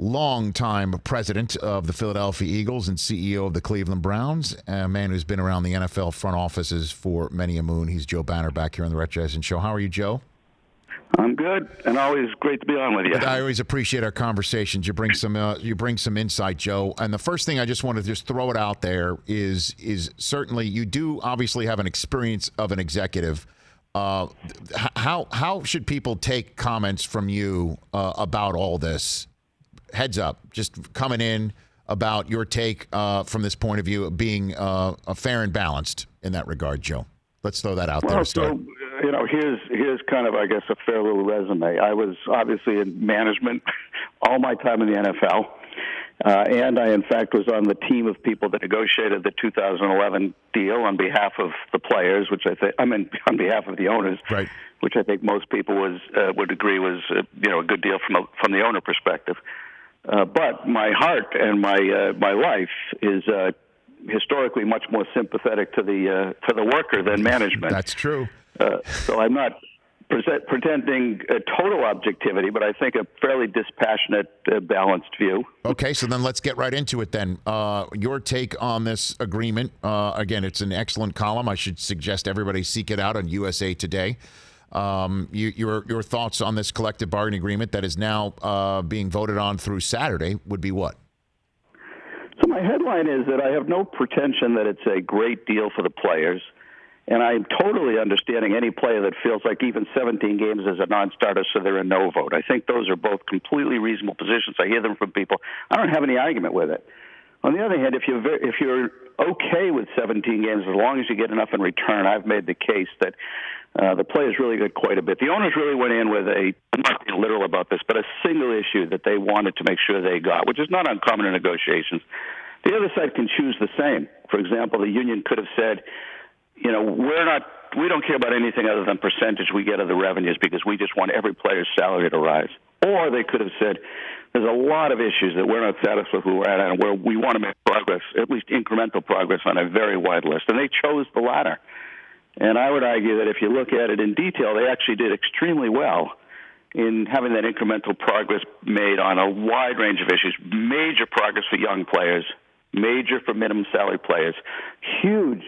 longtime president of the Philadelphia Eagles and CEO of the Cleveland Browns, a man who's been around the NFL front offices for many a moon. He's Joe Banner back here on the Rich Eisen Show. How are you, Joe? I'm good, and always great to be on with you. I always appreciate our conversations. You bring some insight, Joe. And the first thing I just want to just throw it out there is certainly you do obviously have an experience of an executive. How should people take comments from you about all this? Heads up, just coming in about your take from this point of view of being fair and balanced in that regard, Joe. Let's throw that out there to start. Here's kind of, I guess, a fair little resume. I was obviously in management all my time in the NFL, and I, in fact, was on the team of people that negotiated the 2011 deal on behalf of the players, which on behalf of the owners, right, which I think most people would agree was a good deal from the owner perspective. But my heart and my life is historically much more sympathetic to the worker than management. That's true. So I'm not pretending a total objectivity, but I think a fairly dispassionate, balanced view. Okay, so then let's get right into it then. Your take on this agreement. Again, it's an excellent column. I should suggest everybody seek it out on USA Today. Your thoughts on this collective bargaining agreement that is now being voted on through Saturday would be what? So my headline is that I have no pretension that it's a great deal for the players. And I'm totally understanding any player that feels like even 17 games is a non-starter, so they're a no vote. I think those are both completely reasonable positions. I hear them from people. I don't have any argument with it. On the other hand, if you're okay with 17 games, as long as you get enough in return, I've made the case that the players really got quite a bit. The owners really went in with I'm not being literal about this, but a single issue that they wanted to make sure they got, which is not uncommon in negotiations. The other side can choose the same. For example, the union could have said, we don't care about anything other than percentage we get of the revenues because we just want every player's salary to rise. Or they could have said, there's a lot of issues that we're not satisfied with where we're at and where we want to make progress, at least incremental progress on a very wide list. And they chose the latter. And I would argue that if you look at it in detail, they actually did extremely well in having that incremental progress made on a wide range of issues. Major progress for young players, major for minimum salary players, huge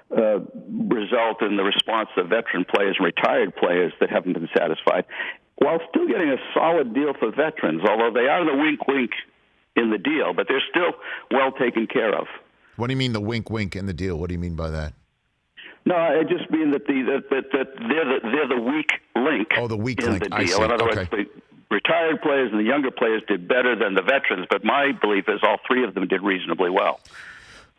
result in the response of veteran players and retired players that haven't been satisfied, while still getting a solid deal for veterans, although they are the wink-wink in the deal, but they're still well taken care of. What do you mean the wink-wink in the deal? What do you mean by that? No, I just mean that they're the weak link. Oh, the weak in link. the deal. I see. In other words, the retired players and the younger players did better than the veterans, but my belief is all three of them did reasonably well.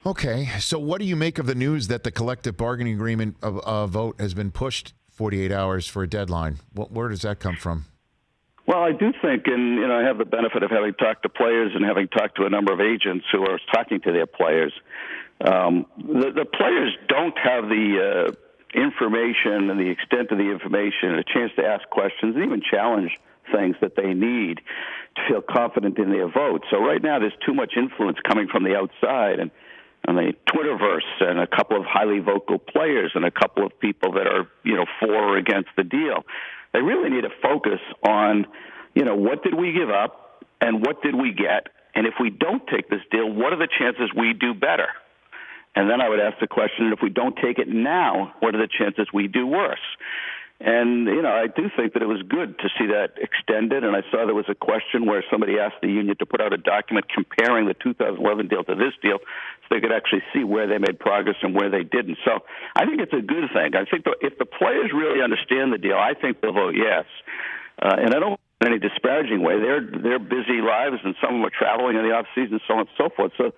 Okay, so what do you make of the news that the collective bargaining agreement vote has been pushed 48 hours for a deadline? Where does that come from? Well, I do think, and I have the benefit of having talked to players and having talked to a number of agents who are talking to their players. The players don't have the information and the extent of the information, and a chance to ask questions and even challenge things that they need to feel confident in their vote. So right now there's too much influence coming from the outside and the Twitterverse and a couple of highly vocal players and a couple of people that are, for or against the deal. They really need to focus on, what did we give up and what did we get? And if we don't take this deal, what are the chances we do better? And then I would ask the question, if we don't take it now, what are the chances we do worse? And, I do think that it was good to see that extended. And I saw there was a question where somebody asked the union to put out a document comparing the 2011 deal to this deal so they could actually see where they made progress and where they didn't. So I think it's a good thing. I think if the players really understand the deal, I think they'll vote yes. And I don't in any disparaging way. They're busy lives, and some of them are traveling in the off season, so on and so forth. So,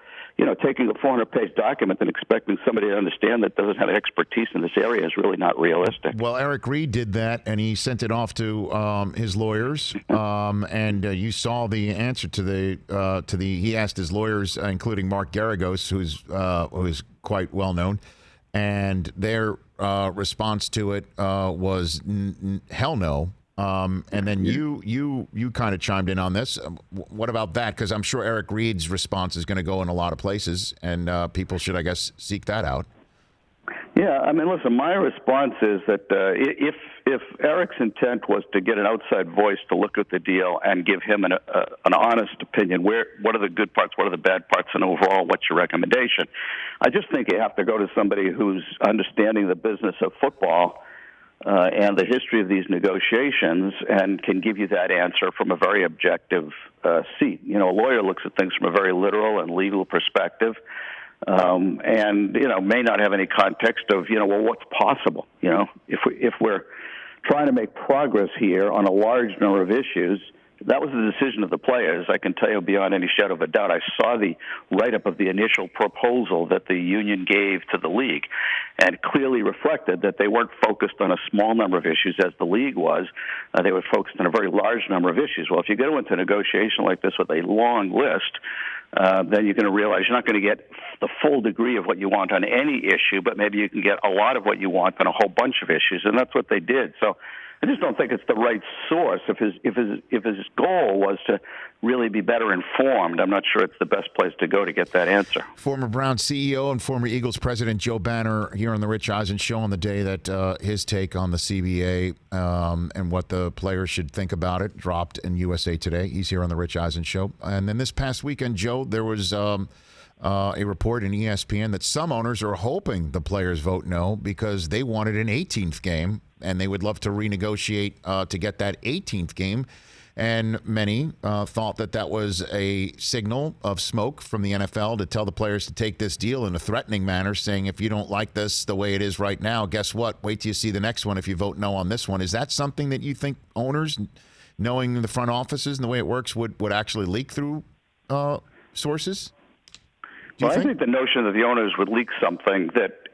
taking a 400-page document and expecting somebody to understand that doesn't have expertise in this area is really not realistic. Well, Eric Reid did that, and he sent it off to his lawyers. And you saw the answer he asked his lawyers, including Mark Garagos, who's quite well known, and their response to it was hell no. And then you kind of chimed in on this. What about that? Because I'm sure Eric Reid's response is going to go in a lot of places, and people should, I guess, seek that out. Yeah, I mean, listen, my response is that if Eric's intent was to get an outside voice to look at the deal and give him an honest opinion, what are the good parts, what are the bad parts, and overall, what's your recommendation? I just think you have to go to somebody who's understanding the business of football and the history of these negotiations and can give you that answer from a very objective seat. You know, a lawyer looks at things from a very literal and legal perspective. And may not have any context of well, what's possible. If we're trying to make progress here on a large number of issues, that was the decision of the players. I can tell you beyond any shadow of a doubt. I saw the write-up of the initial proposal that the union gave to the league, and clearly reflected that they weren't focused on a small number of issues as the league was. They were focused on a very large number of issues. Well, if you go into a negotiation like this with a long list, then you're going to realize you're not going to get the full degree of what you want on any issue, but maybe you can get a lot of what you want on a whole bunch of issues, and that's what they did. So I just don't think it's the right source. If his goal was to really be better informed, I'm not sure it's the best place to go to get that answer. Former Browns CEO and former Eagles president Joe Banner here on the Rich Eisen show on the day that his take on the CBA and what the players should think about it dropped in USA Today. He's here on the Rich Eisen show. And then this past weekend, Joe, there was a report in ESPN that some owners are hoping the players vote no because they wanted an 18th game and they would love to renegotiate to get that 18th game. And many thought that was a signal of smoke from the NFL to tell the players to take this deal in a threatening manner, saying, if you don't like this the way it is right now, guess what? Wait till you see the next one if you vote no on this one. Is that something that you think owners, knowing the front offices and the way it works, would actually leak through sources? Well, I think the notion that the owners would leak something that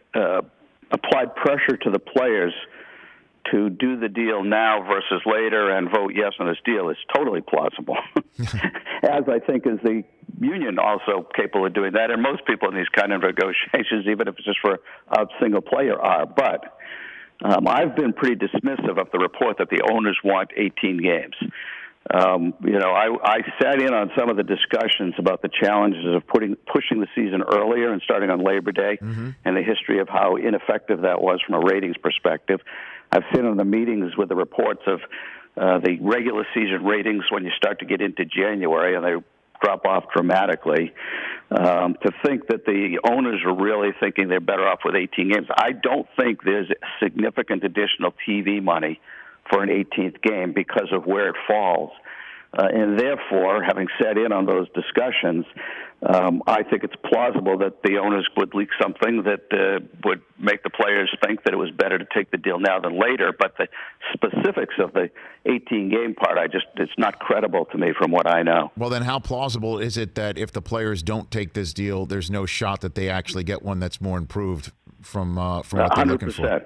applied pressure to the players to do the deal now versus later and vote yes on this deal is totally plausible. As I think is the union also capable of doing that, and most people in these kind of negotiations, even if it's just for a single player, are. But I've been pretty dismissive of the report that the owners want 18 games. I sat in on some of the discussions about the challenges of pushing the season earlier and starting on Labor Day, and the history of how ineffective that was from a ratings perspective. I've seen in the meetings with the reports of the regular season ratings when you start to get into January, and they drop off dramatically. To think that the owners are really thinking they're better off with 18 games, I don't think there's significant additional TV money for an 18th game because of where it falls. And therefore, having sat in on those discussions, I think it's plausible that the owners would leak something that would make the players think that it was better to take the deal now than later. But the specifics of the 18-game part, it's not credible to me from what I know. Well, then how plausible is it that if the players don't take this deal, there's no shot that they actually get one that's more improved from what they're looking for?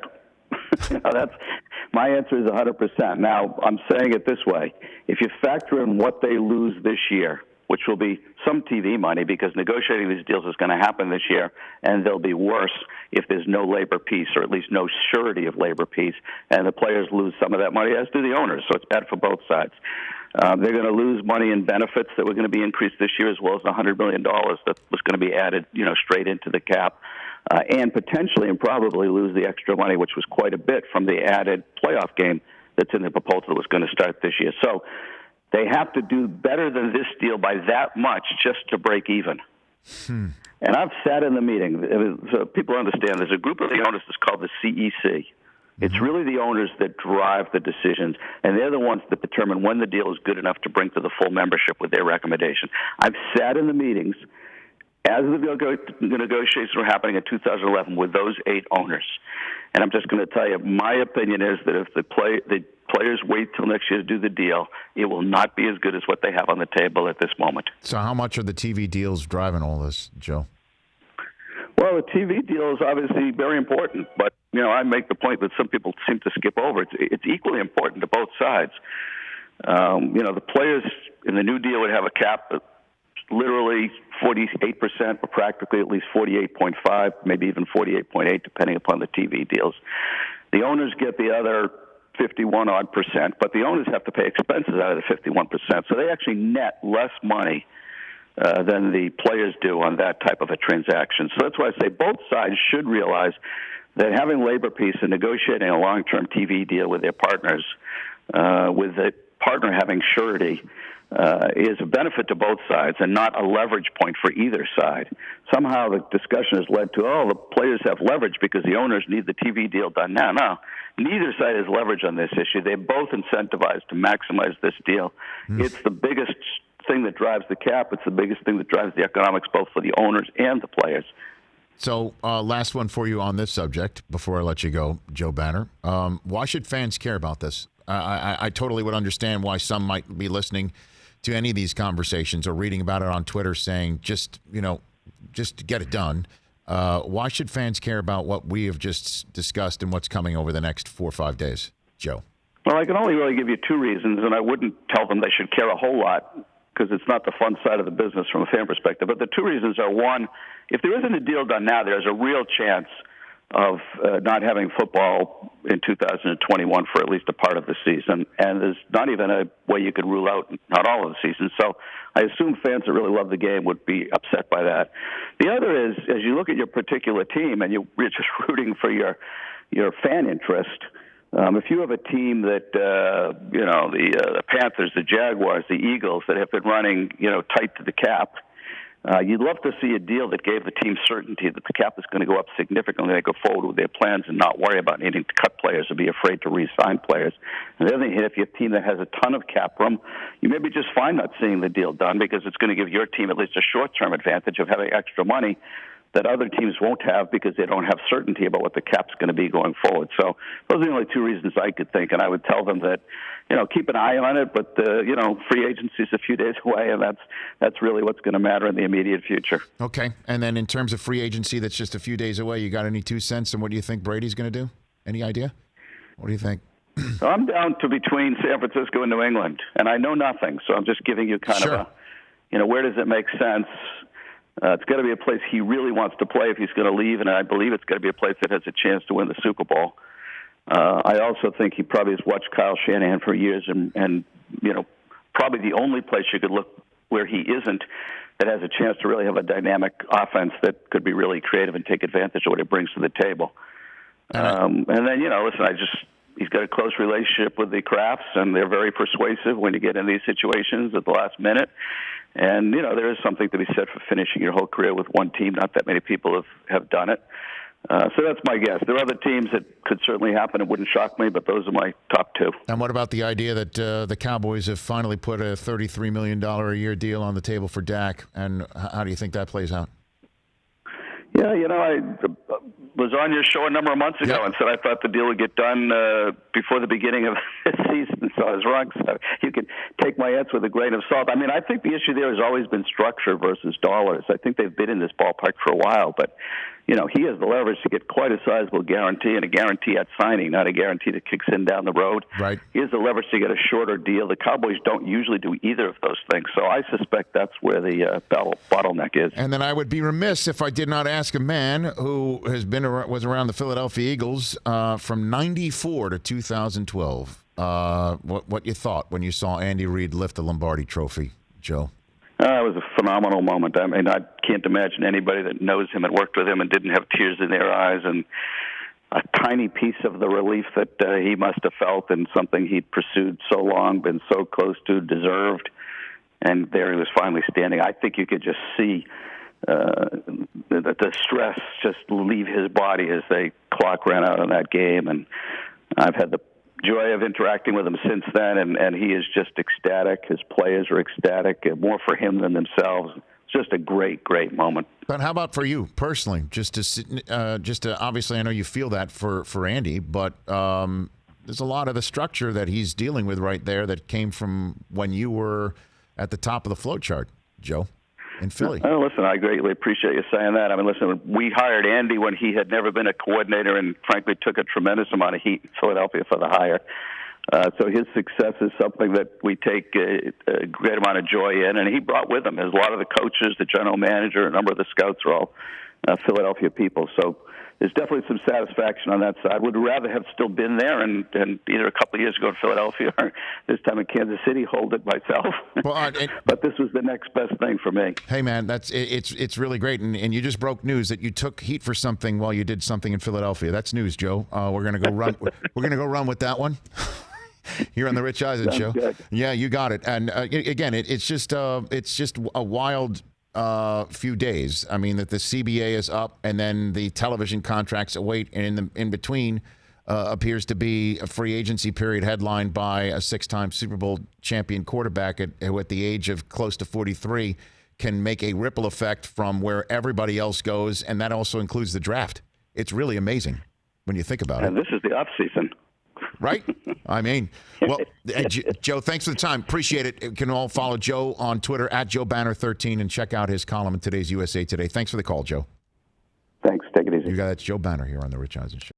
100%. My answer is 100%. Now, I'm saying it this way. If you factor in what they lose this year, which will be some TV money because negotiating these deals is going to happen this year, and they'll be worse if there's no labor peace, or at least no surety of labor peace, and the players lose some of that money, as do the owners, so it's bad for both sides. They're going to lose money in benefits that were going to be increased this year, as well as the $100 million that was going to be added, straight into the cap. And potentially and probably lose the extra money, which was quite a bit from the added playoff game that's in the proposal that was going to start this year. So they have to do better than this deal by that much just to break even. And I've sat in the meeting. So people understand there's a group of the owners that's called the CEC. It's really the owners that drive the decisions, and they're the ones that determine when the deal is good enough to bring to the full membership with their recommendation. I've sat in the meetings as the negotiations were happening in 2011 with those 8 owners. And I'm just going to tell you, my opinion is that if the players wait till next year to do the deal, it will not be as good as what they have on the table at this moment. So how much are the TV deals driving all this, Joe? Well, the TV deal is obviously very important, but I make the point that some people seem to skip over. It's equally important to both sides. The players in the new deal would have a cap of literally 48%, but practically at least 48.5, maybe even 48.8, depending upon the TV deals. The owners get the other 51-odd%, but the owners have to pay expenses out of the 51%, so they actually net less money than the players do on that type of a transaction. So that's why I say both sides should realize that having labor peace and negotiating a long-term TV deal with their partners, with the partner having surety, is a benefit to both sides and not a leverage point for either side. Somehow the discussion has led to, the players have leverage because the owners need the TV deal done now. No, neither side has leverage on this issue. They're both incentivized to maximize this deal. It's the biggest thing that drives the cap. It's the biggest thing that drives the economics both for the owners and the players. So last one for you on this subject before I let you go, Joe Banner. Why should fans care about this? I totally would understand why some might be listening to any of these conversations or reading about it on Twitter saying, just get it done. Why should fans care about what we have just discussed and what's coming over the next 4 or 5 days, Joe? Well, I can only really give you two reasons, and I wouldn't tell them they should care a whole lot because it's not the fun side of the business from a fan perspective. But the two reasons are, one, if there isn't a deal done now, there's a real chance of not having football in 2021 for at least a part of the season. And there's not even a way you could rule out not all of the season. So I assume fans that really love the game would be upset by that. The other is, as you look at your particular team and you're just rooting for your fan interest, if you have a team that, the Panthers, the Jaguars, the Eagles that have been running, tight to the cap, you'd love to see a deal that gave the team certainty that the cap is going to go up significantly. They go forward with their plans and not worry about needing to cut players or be afraid to re-sign players. And the other thing, if you have a team that has a ton of cap room, you may be just fine not seeing the deal done because it's going to give your team at least a short-term advantage of having extra money that other teams won't have because they don't have certainty about what the cap's going to be going forward. So those are the only two reasons I could think, and I would tell them that, keep an eye on it, but, free agency is a few days away, and that's really what's going to matter in the immediate future. Okay, and then in terms of free agency that's just a few days away, you got any 2 cents on what do you think Brady's going to do? Any idea? What do you think? So I'm down to between San Francisco and New England, and I know nothing, so I'm just giving you kind of where does it make sense? It's got to be a place he really wants to play if he's going to leave, and I believe it's got to be a place that has a chance to win the Super Bowl. I also think he probably has watched Kyle Shanahan for years, and probably the only place you could look where he isn't that has a chance to really have a dynamic offense that could be really creative and take advantage of what it brings to the table. And then, listen, he's got a close relationship with the Crafts, and they're very persuasive when you get in these situations at the last minute. And, there is something to be said for finishing your whole career with one team. Not that many people have done it. So that's my guess. There are other teams that could certainly happen. It wouldn't shock me, but those are my top two. And what about the idea that the Cowboys have finally put a $33 million a year deal on the table for Dak? And how do you think that plays out? Yeah, I was on your show a number of months ago and said I thought the deal would get done before the beginning of the season, so I was wrong. So you can take my answer with a grain of salt. I mean, I think the issue there has always been structure versus dollars. I think they've been in this ballpark for a while, but he has the leverage to get quite a sizable guarantee, and a guarantee at signing, not a guarantee that kicks in down the road. Right. He has the leverage to get a shorter deal. The Cowboys don't usually do either of those things, so I suspect that's where the bottleneck is. And then I would be remiss if I did not ask a man who was around the Philadelphia Eagles from '94 to 2012. What you thought when you saw Andy Reid lift the Lombardi Trophy, Joe? It was a phenomenal moment. I mean, I can't imagine anybody that knows him and worked with him and didn't have tears in their eyes, and a tiny piece of the relief that he must have felt, and something he'd pursued so long, been so close to, deserved, and there he was finally standing. I think you could just see the stress just leave his body as the clock ran out on that game, and I've had the joy of interacting with him since then, and he is just ecstatic. His players are ecstatic, more for him than themselves. It's just a great, great moment. But how about for you personally? Just to obviously, I know you feel that for Andy, but there's a lot of the structure that he's dealing with right there that came from when you were at the top of the flow chart, Joe, in Philly. Oh, listen, I greatly appreciate you saying that. I mean, listen, we hired Andy when he had never been a coordinator and, frankly, took a tremendous amount of heat in Philadelphia for the hire. So his success is something that we take a great amount of joy in, and he brought with him. A lot of the coaches, the general manager, a number of the scouts are all Philadelphia people. So there's definitely some satisfaction on that side. Would rather have still been there and either a couple of years ago in Philadelphia or this time in Kansas City hold it myself. Well, but this was the next best thing for me. Hey man, it's really great, and you just broke news that you took heat for something while you did something in Philadelphia. That's news, Joe. We're gonna go run. We're gonna go run with that one. Here on the Rich Eisen Show. Good. Yeah, you got it. And again, it's just a wild few days. I mean, that the CBA is up, and then the television contracts await, and in between appears to be a free agency period headlined by a 6-time Super Bowl champion quarterback who at the age of close to 43 can make a ripple effect from where everybody else goes, and that also includes the draft. It's really amazing when you think about it. And this is the off season. Right? I mean, well, Joe, thanks for the time. Appreciate it. You can all follow Joe on Twitter at JoeBanner13 and check out his column in today's USA Today. Thanks for the call, Joe. Thanks. Take it easy. You got that Joe Banner here on the Rich Eisen Show.